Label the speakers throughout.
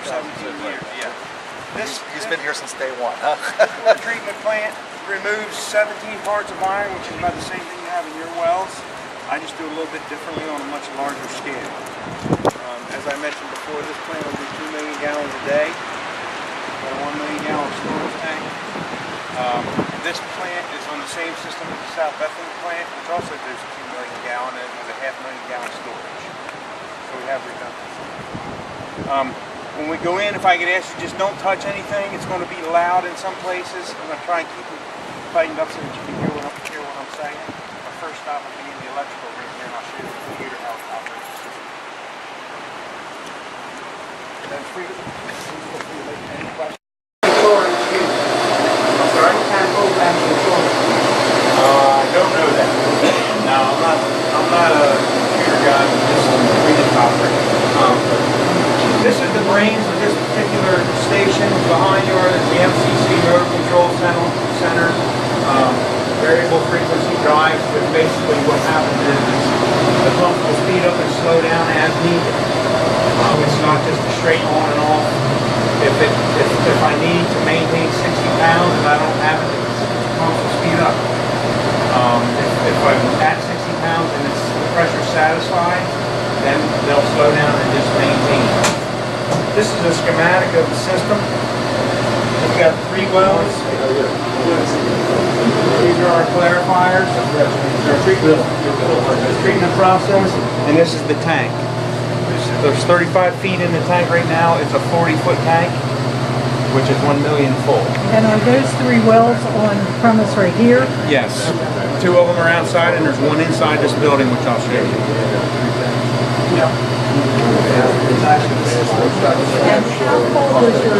Speaker 1: 17 years, yeah.
Speaker 2: He's been here since day one, huh?
Speaker 1: The treatment plant removes 17 parts of iron, which is about the same thing you have in your wells. I just do it a little bit differently on a much larger scale. As I mentioned before, this plant will do 2 million gallons a day. Got a 1 million gallon storage tank. This plant is on the same system as the South Bethlehem plant, which also does 2 million gallon and with a 500,000 gallon storage. So we have redundancy. When we go in, if I get asked you just don't touch anything, it's going to be loud in some places. I'm going to try and keep it tightened up so that you can hear what I'm saying. Our first stop will be in the electrical room here, and I'll show you the computer how it operates. That's free. Any questions? I'm sorry? I don't know that. No, I'm not a computer guy. I'm just a freedom operator. This is the brains of this particular station. Behind you are the MCC motor control center. Variable frequency drives, but basically what happens is the pump will speed up and slow down as needed. It's not just a straight on and off. If I need to maintain 60 pounds and I don't have it, the pump will speed up. If I'm at 60 pounds and the pressure satisfied, then they'll slow down and just maintain. This is a schematic of the system. We've got 3 wells. These are our clarifiers. Treatment process. And this is the tank. There's 35 feet in the tank right now. It's a 40-foot tank, which is 1 million full.
Speaker 3: And are those 3 wells on premise right here?
Speaker 1: Yes. 2 of them are outside, and there's 1 inside this building, which I'll show you.
Speaker 3: Yeah. And how cold is your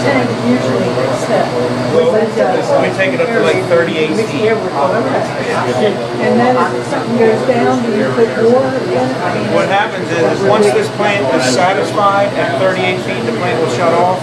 Speaker 3: tank usually set?
Speaker 1: We take it up to like 38 feet.
Speaker 3: Okay. And then if something goes down, do you put more in?
Speaker 1: What happens is once this plant is satisfied at 38 feet, the plant will shut off.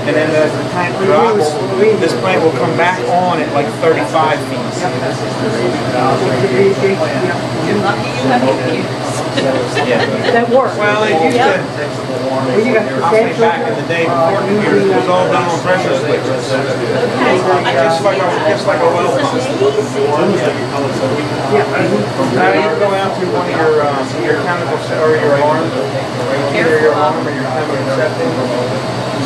Speaker 1: And then as the tank drops, this plant will come back on at like 35 feet.
Speaker 3: Yeah. That works.
Speaker 1: Well, it used to, I'll say back in the day before computers, it was all done on pressure switches. Just like a well pump. Now you go out to one of your chemical or your alarm, either your alarm or your chemical setting.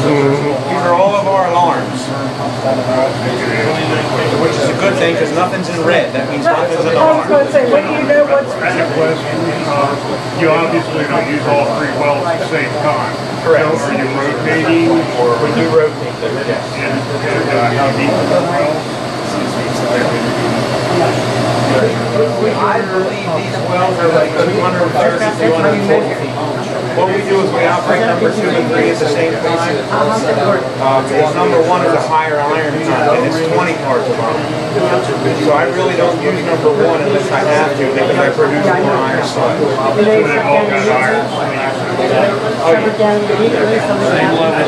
Speaker 1: These are all of our alarms, which is a good thing because nothing's in red. That means nothing's in the alarm.
Speaker 3: I was going to say, when do you know what's...
Speaker 4: You obviously don't use all 3 wells at the same time.
Speaker 1: Correct.
Speaker 4: So are you rotating?
Speaker 1: Or when you rotate them, yes.
Speaker 4: And how deep are the wells?
Speaker 1: I believe these wells are like 230, 240 feet. What we do is we operate number 2 and 3 at the same time. Because number 1 is a higher iron content. It's 20 parts of iron. So I really don't use number 1 unless I have to because I produce more iron side.
Speaker 4: So they've all got iron.
Speaker 5: Same level.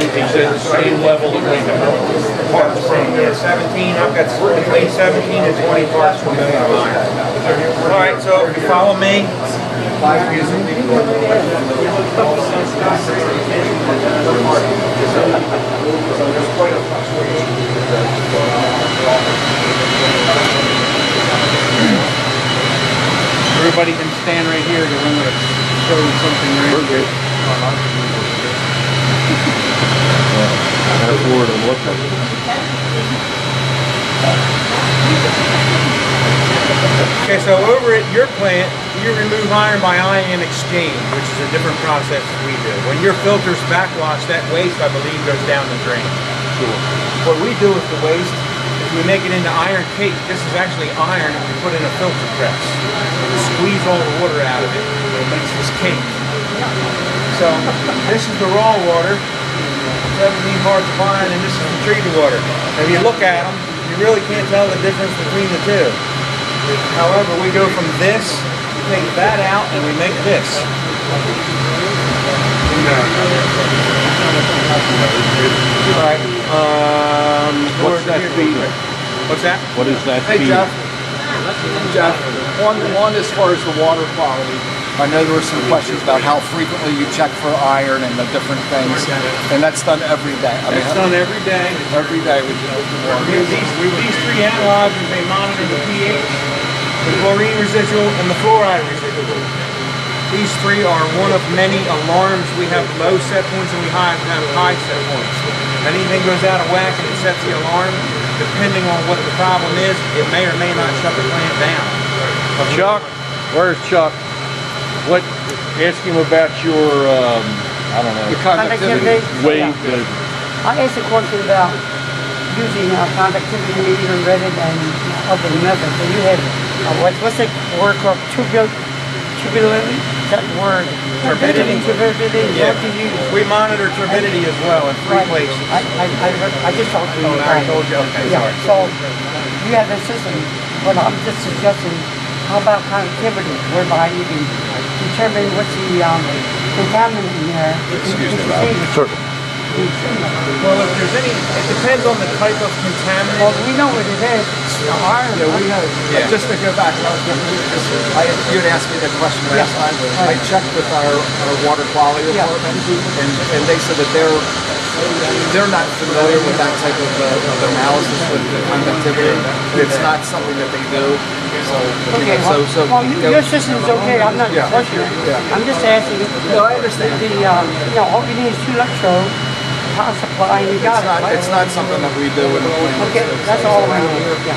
Speaker 5: He said the same level of
Speaker 1: Parts from 17. I've got between 17 and 20 parts per million of iron. All right, so if you follow me. Everybody can stand right here because I'm going to show you something right here. Okay, so over at your plant, you remove iron by ion exchange, which is a different process that we do. When your filters backwash, that waste, I believe, goes down the drain. Sure. What we do with the waste is we make it into iron cake. This is actually iron that we put in a filter press. We squeeze all the water out of it, and it makes this cake. So this is the raw water, 17 parts of iron, and this is the treated water. If you look at them, you really can't tell the difference between the two. However, we go from this, we take that out, and we make this. Alright,
Speaker 5: what's that speed?
Speaker 1: What's that?
Speaker 5: What is that
Speaker 6: Hey
Speaker 5: speed?
Speaker 6: Jeff, one as far as the water quality,
Speaker 2: I know there were some questions about how frequently you check for iron and the different things, and that's done every day. I mean,
Speaker 1: It's done every day.
Speaker 2: every day we do.
Speaker 1: These three analyzers, they monitor the pH, the chlorine residual, and the fluoride residual. These three are one of many alarms. We have low set points and we have high set points. If anything goes out of whack and it sets the alarm, depending on what the problem is, it may or may not shut the plant down.
Speaker 5: Chuck, where's Chuck? What? Ask him about your, I don't know,
Speaker 2: The conductivity.
Speaker 5: weight.
Speaker 6: I asked a question about using conductivity meter rather than other methods. So you have, what's the word called? Turbulent? That word.
Speaker 1: Turbidity.
Speaker 6: Turbidity.
Speaker 1: Yeah.
Speaker 6: What do you use?
Speaker 1: We monitor turbidity as well in three places.
Speaker 6: I just talked to you.
Speaker 1: Oh, I told you. Okay,
Speaker 6: Yeah,
Speaker 1: sorry.
Speaker 6: so you have a system, but I'm just suggesting, how about conductivity, whereby you can determine what's the contaminant in there?
Speaker 2: Excuse me,
Speaker 6: Sure.
Speaker 1: Well, if there's any, it depends on the type of
Speaker 6: Well,
Speaker 1: contaminant.
Speaker 6: we know what it is. It's the iron.
Speaker 2: Yeah, we have.
Speaker 1: Yeah.
Speaker 2: Just to go back, you had asked me the question last time. I checked with our water quality
Speaker 6: Yeah.
Speaker 2: department, and they said that they're not familiar with that type of analysis with the conductivity. It's not something that they do. So,
Speaker 6: Okay, well, your system's okay. I'm not questioning it. I'm just asking.
Speaker 2: No, I understand.
Speaker 6: All you need is 2 electrodes, power supply, and you got it. Right?
Speaker 2: It's not something that we do in the plant.
Speaker 6: Okay, that's all I need. Yeah.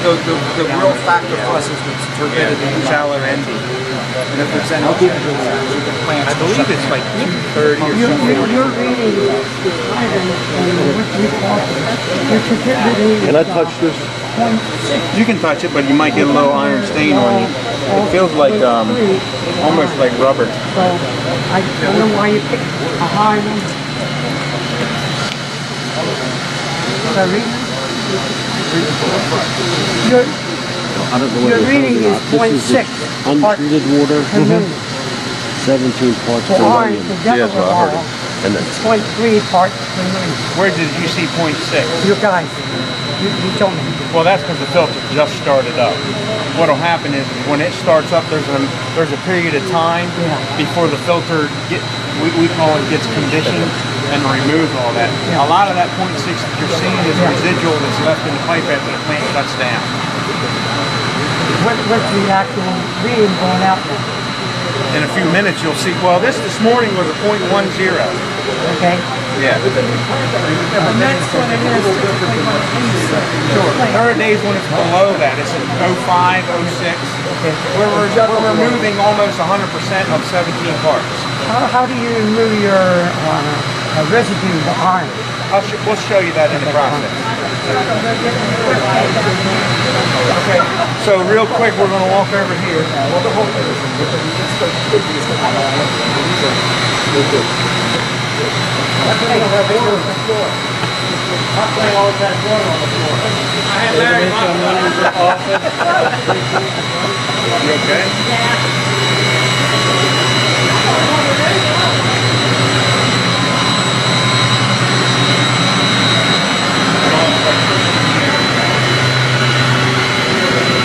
Speaker 2: So the real factor for us is the turbidity and
Speaker 1: Shallow ND.
Speaker 2: and if there's any changes to the plants.
Speaker 1: I believe it's like 230 or something.
Speaker 6: Your reading is higher than what we thought. Your turbidity
Speaker 5: Can I touch this?
Speaker 1: You can touch it, but you might get a little iron stain on you. It feels like almost like rubber.
Speaker 6: So I don't know why you picked a high one. Sorry? Your reading is 0.6
Speaker 7: untreated water, 17 parts per
Speaker 6: for iron,
Speaker 7: million.
Speaker 6: the depth of all,
Speaker 7: And then
Speaker 6: 0.3 parts per million.
Speaker 1: Where did you see 0.6?
Speaker 6: You guys, you told me.
Speaker 1: Well, that's because the filter just started up. What'll happen is when it starts up, there's a period of time
Speaker 6: Yeah.
Speaker 1: before the filter we call it gets conditioned and removes all that.
Speaker 6: Yeah.
Speaker 1: A lot of that 0.6 that you're seeing is residual that's left in the pipe after the plant shuts down.
Speaker 6: What's the actual reading going out there?
Speaker 1: In a few minutes, you'll see. Well, this morning was a 0.10.
Speaker 6: Okay?
Speaker 1: Yeah.
Speaker 3: And that's what it is typically when it leaves the plant.
Speaker 1: There are days when it's below that. It's at 05, 06. We're removing almost 100% of 17 parts.
Speaker 6: How do you remove your residue, the iron?
Speaker 1: We'll show you that in the process. Okay, so real quick, we're going to walk over here. I had Larry You okay?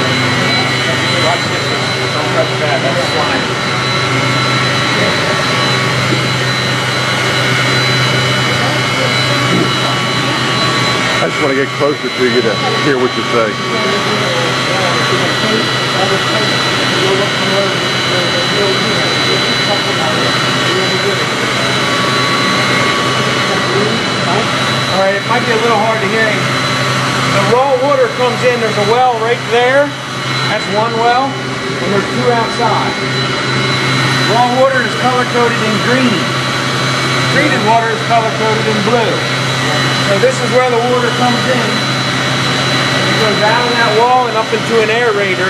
Speaker 1: Watch this. Don't touch that. That's slime.
Speaker 5: I just want to get closer to you to hear what you say.
Speaker 1: All right, it might be a little hard to hear. The raw water comes in, there's a well right there. That's one well, and there's two outside. Raw water is color-coded in green. Treated water is color-coded in blue. So this is where the water comes in. It goes out of that wall and up into an aerator.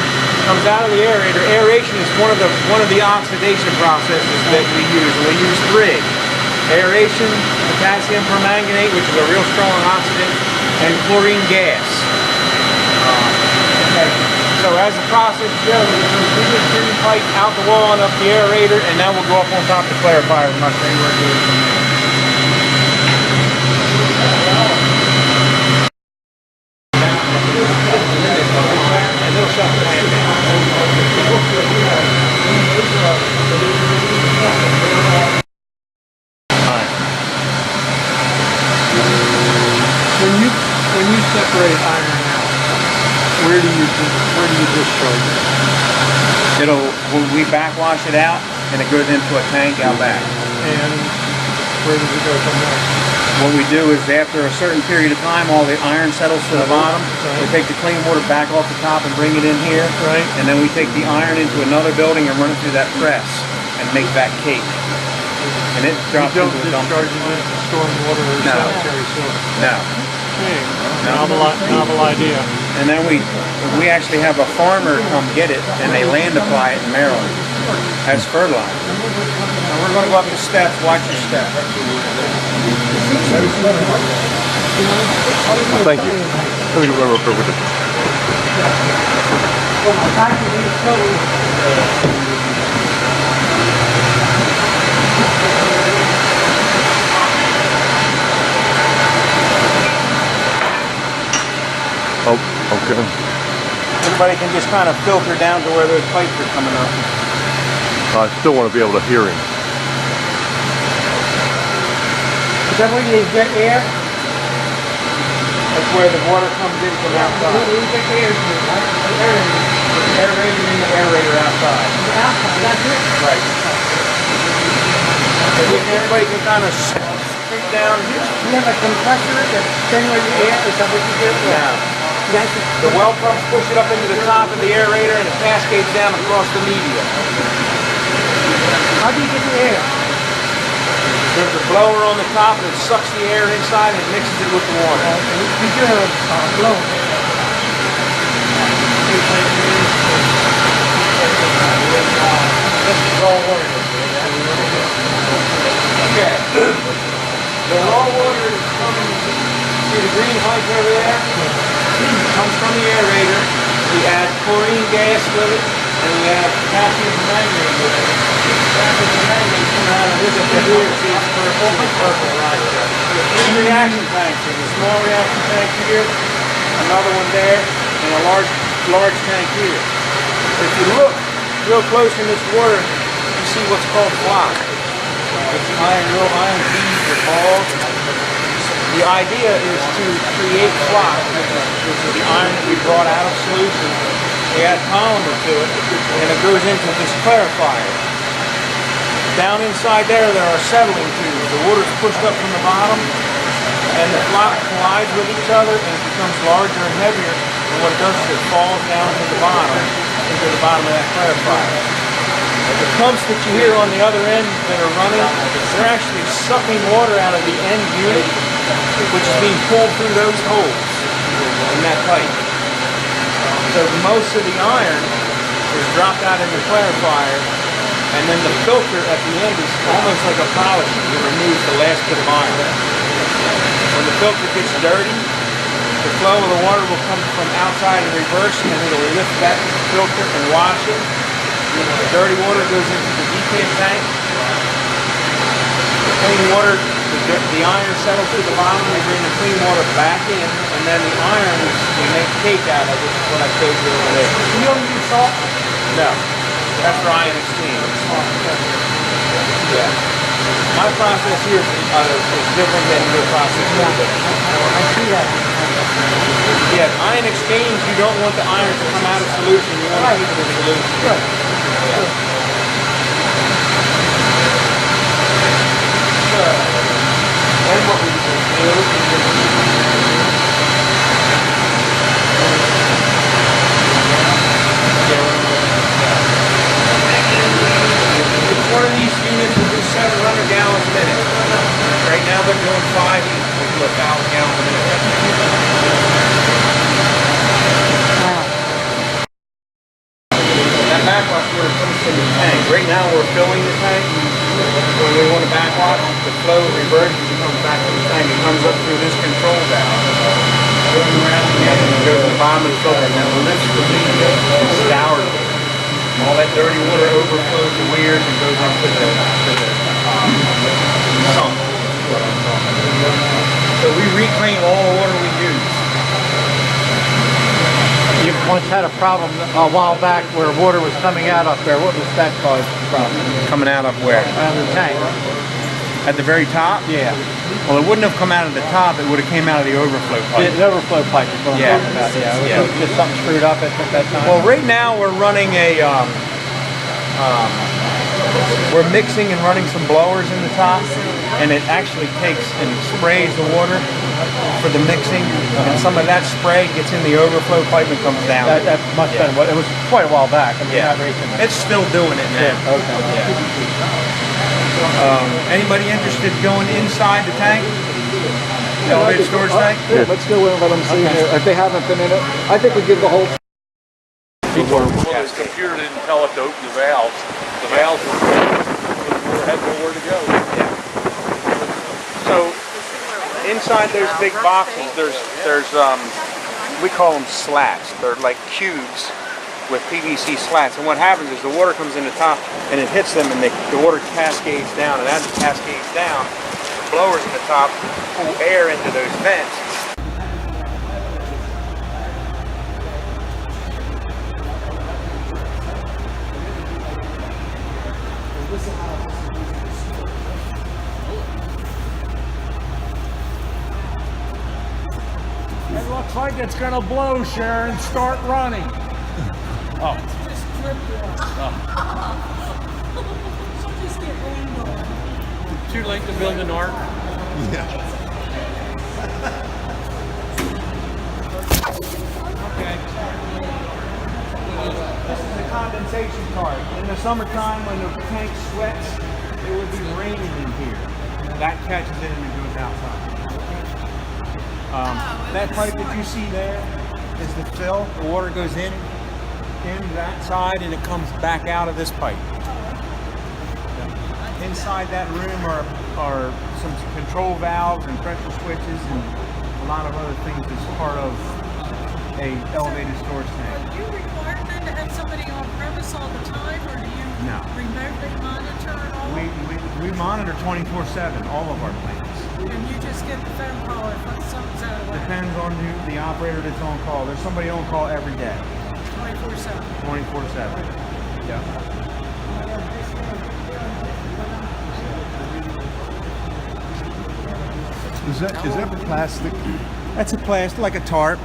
Speaker 1: Comes out of the aerator. Aeration is one of the oxidation processes that we use. We use three: aeration, potassium permanganate, which is a real strong oxidant, and chlorine gas. Okay. So as the process goes, it goes through the green pipe, out the wall, and up the aerator, and now we'll go up on top of the clarifier. I'm not sure where it goes from there. And it'll shut the plant down.
Speaker 5: do you discharge it?
Speaker 1: We backwash it out, and it goes into a tank out back.
Speaker 5: And where does it go from there?
Speaker 1: What we do is after a certain period of time, all the iron settles to the bottom. We take the clean water back off the top and bring it in here.
Speaker 5: Right.
Speaker 1: And then we take the iron into another building and run it through that press and make that cake. And it drops
Speaker 5: You don't
Speaker 1: into the
Speaker 5: discharge
Speaker 1: dumpster.
Speaker 5: it into stormwater or
Speaker 1: No.
Speaker 5: sanitary sewer?
Speaker 1: No.
Speaker 5: Okay. Novel idea.
Speaker 1: And then we actually have a farmer come get it and they land apply it in Maryland as fertilizer. Now we're going to go up the steps. Watch your step.
Speaker 5: Thank you. Let me go real quick with it. Oh, okay.
Speaker 1: Everybody can just kind of filter down to where those pipes are coming up.
Speaker 5: I still want to be able to hear him.
Speaker 6: Is that where you get air?
Speaker 1: That's where the water comes in from outside.
Speaker 6: You get air to it, right?
Speaker 1: Aerator in the aerator outside.
Speaker 6: Outside, that's it.
Speaker 1: Right. So everybody can kind of scoop down.
Speaker 6: You have a compressor that's generating air, is that what you do?
Speaker 1: Now,
Speaker 6: That's it.
Speaker 1: the well pumps push it up into the top of the aerator and it cascades down across the media.
Speaker 6: How do you get the air?
Speaker 1: There's a blower on the top and it sucks the air inside and mixes it with the water.
Speaker 6: You do have a blow.
Speaker 1: This is raw water. Okay. The raw water is coming, see the green pipe over there? Comes from the aerator. We add chlorine gas with it, and we add potassium permanganate with it. Potassium permanganate coming out of this up here, see it's purple, right? There's three reaction tanks. There's a small reaction tank here, another one there, and a large tank here. If you look real close in this water, you see what's called flock. It's real iron beads or balls. The idea is to create flock, which is the iron that we brought out of solution. We add polymer to it, and it goes into this clarifier. Down inside there are settling tubes. The water's pushed up from the bottom, and the flock collides with each other, and it becomes larger and heavier. And what it does is it falls down to the bottom, into the bottom of that clarifier. The pumps that you hear on the other end that are running, they're actually sucking water out of the end unit, which is being pulled through those holes in that pipe. So most of the iron is dropped out in the clarifier, and then the filter at the end is almost like a polishing. It removes the last bit of iron. When the filter gets dirty, the flow of the water will come from outside in reverse, and it'll lift that filter and wash it. The dirty water goes into the decant tank. The clean water, the iron settles to the bottom, we bring the clean water back in, and then the iron we make cake out of, which is what I showed you over there.
Speaker 6: You don't use salt?
Speaker 1: No, that's for iron exchange. Yeah. My process here is different than your process.
Speaker 6: I see that.
Speaker 1: Yeah, iron exchange, you don't want the iron to come out of solution, you want to keep it in solution.
Speaker 6: Good.
Speaker 1: Then what we do is one of these units will do 700 gallons a minute. Right now they're doing 5 each, which is 1,000 gallons a minute. That backwash water comes from the tank. Right now we're filling the tank. When we want to backwash, the flow reverses and comes back to the tank. It comes up through this control valve. Goes around again and it goes to the bottom of the filter. And then lifts the media and scours it. All that dirty water overflows the weirs and goes up to the sump. So we reclaim all the water we use.
Speaker 8: You once had a problem a while back where water was coming out up there. What was that cause problem?
Speaker 1: Coming out of where?
Speaker 8: Out of the tank.
Speaker 1: at the very top?
Speaker 8: Yeah.
Speaker 1: Well, it wouldn't have come out of the top. It would have came out of the overflow pipe.
Speaker 8: The overflow pipe is what I'm
Speaker 1: Yeah.
Speaker 8: talking about. Yeah. It was
Speaker 1: Yeah.
Speaker 8: just something screwed up at that time.
Speaker 1: Well, right now we're running a, we're mixing and running some blowers in the top, and it actually takes and sprays the water for the mixing, and some of that spray gets in the overflow pipe and comes down.
Speaker 8: That must have been what it was quite a while back. I mean,
Speaker 1: Yeah.
Speaker 8: not recent.
Speaker 1: It's still doing it now.
Speaker 8: Okay.
Speaker 1: Anybody interested going inside the tank? Elevated storage tank?
Speaker 2: Yeah, let's go in and let them see it. If they haven't been in it, I think we give the whole.
Speaker 5: Well, the computer didn't tell it to open the valves. The valves had nowhere to go.
Speaker 1: So inside those big boxes, there's we call them slats. They're like cubes with PVC slats, and what happens is the water comes in the top and it hits them, and the water cascades down, and as it cascades down, the blowers in the top pull air into those vents.
Speaker 5: It looks like it's gonna blow, Sharon. Start running. Oh. Too late to build an ark.
Speaker 1: Okay. This is a condensation card. In the summertime, when the tank sweats, it would be raining in here. That catches it and it goes outside. That pipe that you see there is the fill. The water goes in that side and it comes back out of this pipe. Inside that room are some control valves and pressure switches and a lot of other things as part of a elevated storage tank.
Speaker 9: Do you require then to have somebody on premise all the time, or do you remotely monitor it all?
Speaker 1: We monitor 24/7 all of our plants.
Speaker 9: And you just get the phone call if something's out of whack?
Speaker 1: Depends on the operator that's on call. There's somebody on call every day.
Speaker 9: 24/7.
Speaker 1: 24/7. Yeah.
Speaker 10: Is that plastic?
Speaker 1: That's a plastic, like a tarp.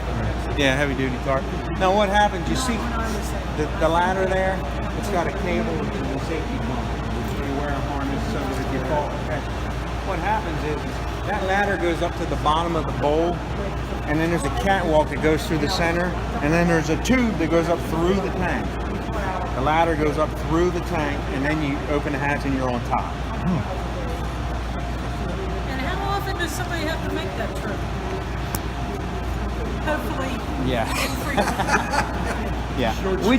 Speaker 1: Yeah, heavy duty tarp. Now what happens, you see the ladder there? It's got a cable which is a safety pump. So you wear a harness so that if you fall, okay. What happens is that ladder goes up to the bottom of the bowl, and then there's a catwalk that goes through the center, and then there's a tube that goes up through the tank. The ladder goes up through the tank, and then you open the hatch and you're on top.
Speaker 9: And how often does somebody have to make that trip? Hopefully.
Speaker 1: Yeah. Yeah. We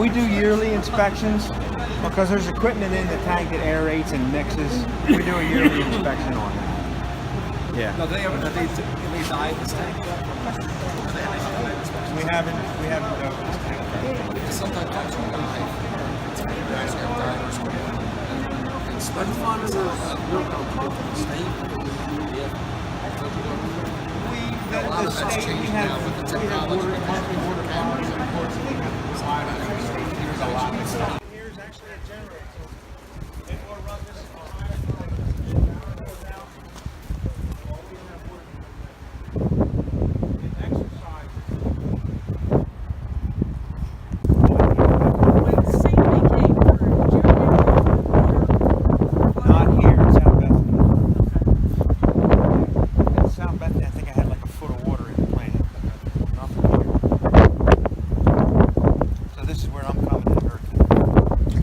Speaker 1: do yearly inspections because there's equipment in the tank that aerates and mixes. We do a yearly inspection on that. Yeah.
Speaker 2: No, they died this tank?
Speaker 1: We haven't done this tank.
Speaker 2: Sometimes you die. You guys have divers. But fun is a state.
Speaker 1: The state, we have monthly water quality reports. They have to provide us. There's a lot of stuff. Here's actually a generator. So it will run this on higher power. Goes out. Always have water. In exercise.
Speaker 9: When Sandy came through, did you ever
Speaker 1: Not here in South Bethany. In South Bethany, I think I had like a foot of water in the plant. Nothing here. So this is where I'm coming in hurricane. We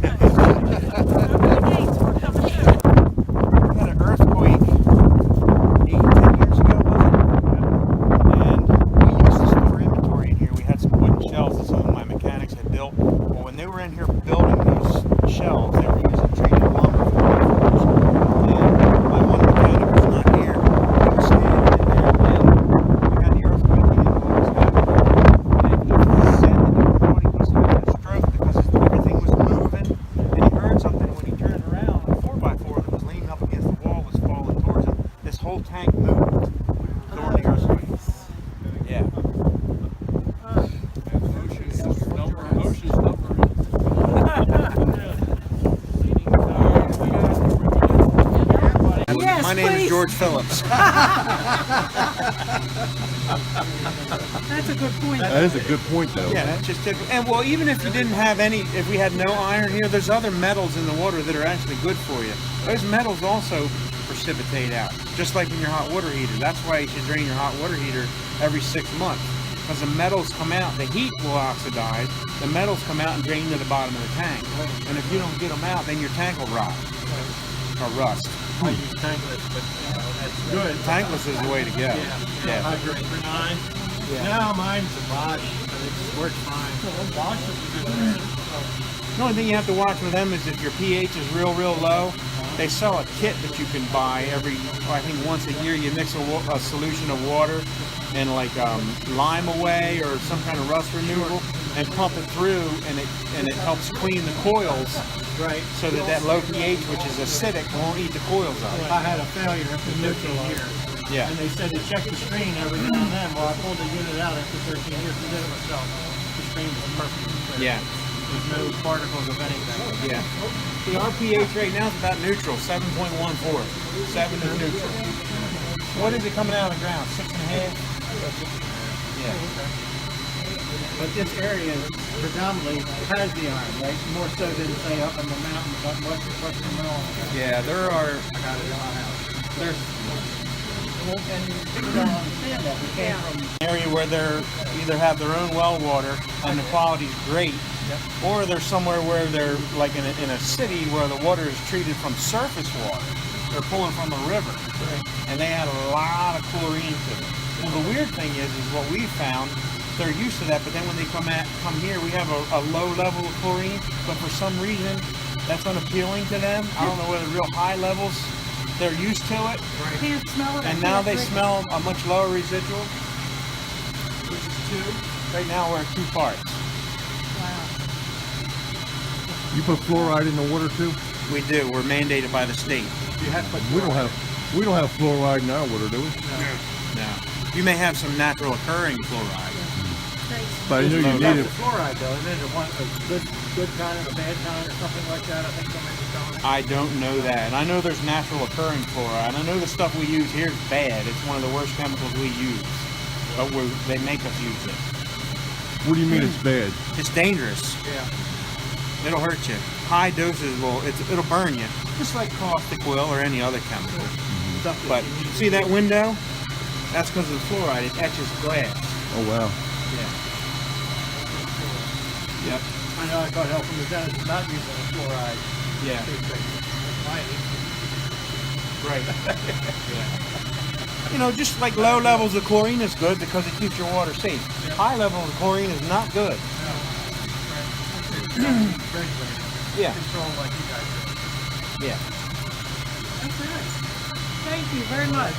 Speaker 1: had an earthquake 8-10 years ago, was it? And we used to store inventory in here. We had some wooden shelves that some of my mechanics had built. Well, when they were in here building those shelves, they were using treated lumber for windows. And my one mechanic was not here. He was standing in there, and we had the earthquake hit when it was happening. And he said that he thought he was having a stroke because everything was moving, and he heard something. When he turned around, a 4x4 that was leaning up against the wall was falling towards him. This whole tank moved during the earthquake. Yeah. George Phillips.
Speaker 9: That's a good point.
Speaker 10: That is a good point, though.
Speaker 1: Yeah, that's just typical. And well, even if you didn't have any, if we had no iron here, there's other metals in the water that are actually good for you. Those metals also precipitate out, just like in your hot water heater. That's why you should drain your hot water heater every 6 months, because the metals come out, the heat will oxidize, the metals come out and drain to the bottom of the tank. And if you don't get them out, then your tank will rot or rust.
Speaker 11: I use tankless, but that's good.
Speaker 1: Tankless is the way to go.
Speaker 11: Yeah. Hydrate for 9. No, mine's a Bosch, but it works fine. Bosch is a good brand.
Speaker 1: The only thing you have to watch with them is if your pH is real low. They sell a kit that you can buy every, I think once a year. You mix a solution of water and like lime away or some kind of rust removal and pump it through, and it helps clean the coils.
Speaker 11: Right.
Speaker 1: So that low pH, which is acidic, won't eat the coils out.
Speaker 11: I had a failure after 13 years.
Speaker 1: Yeah.
Speaker 11: And they said to check the screen every now and then. Well, I pulled the unit out after 13 years and did it myself. The screen was perfect.
Speaker 1: Yeah.
Speaker 11: There's no particles of anything.
Speaker 1: Yeah. The RPH right now is about neutral, 7.14. 7 is neutral. What is it coming out of the ground? 6.5? Yeah.
Speaker 11: But this area predominantly has the iron, right? More so than say up in the mountains, up western Maryland.
Speaker 1: Yeah, there are.
Speaker 11: I got it in my house. There's. And people don't understand that. We came from
Speaker 1: an area where they're either have their own well water and the quality's great, or they're somewhere where they're like in a city where the water is treated from surface water. They're pulling from a river, and they add a lot of chlorine to it. Well, the weird thing is what we found. They're used to that, but then when they come here, we have a low level of chlorine, but for some reason that's unappealing to them. I don't know whether real high levels. They're used to it,
Speaker 9: Can't smell it.
Speaker 1: and now they smell a much lower residual, which is 2. Right now we're at 2 parts.
Speaker 9: Wow.
Speaker 10: You put fluoride in the water too?
Speaker 1: We do. We're mandated by the state.
Speaker 10: We don't have fluoride in our water, do we?
Speaker 1: No. You may have some natural occurring fluoride.
Speaker 10: But I know you need it.
Speaker 11: fluoride though, and then a good kind and a bad kind or something like that. I think somebody's telling me.
Speaker 1: I don't know that, and I know there's natural occurring fluoride. I know the stuff we use here is bad. It's one of the worst chemicals we use, but they make us use it.
Speaker 10: What do you mean it's bad?
Speaker 1: It's dangerous.
Speaker 11: Yeah.
Speaker 1: It'll hurt you. High doses it'll burn you, just like caustic will or any other chemical. But see that window? That's because of the fluoride. It etches glass.
Speaker 10: Oh wow.
Speaker 1: Yeah. Yep.
Speaker 11: I know I got help from the dentist not using the fluoride.
Speaker 1: Yeah. Right. Yeah. You know, just like low levels of chlorine is good because it keeps your water safe. High levels of chlorine is not good. Yeah.
Speaker 11: Control like you guys do.
Speaker 1: Yeah.
Speaker 9: That's nice. Thank you very much.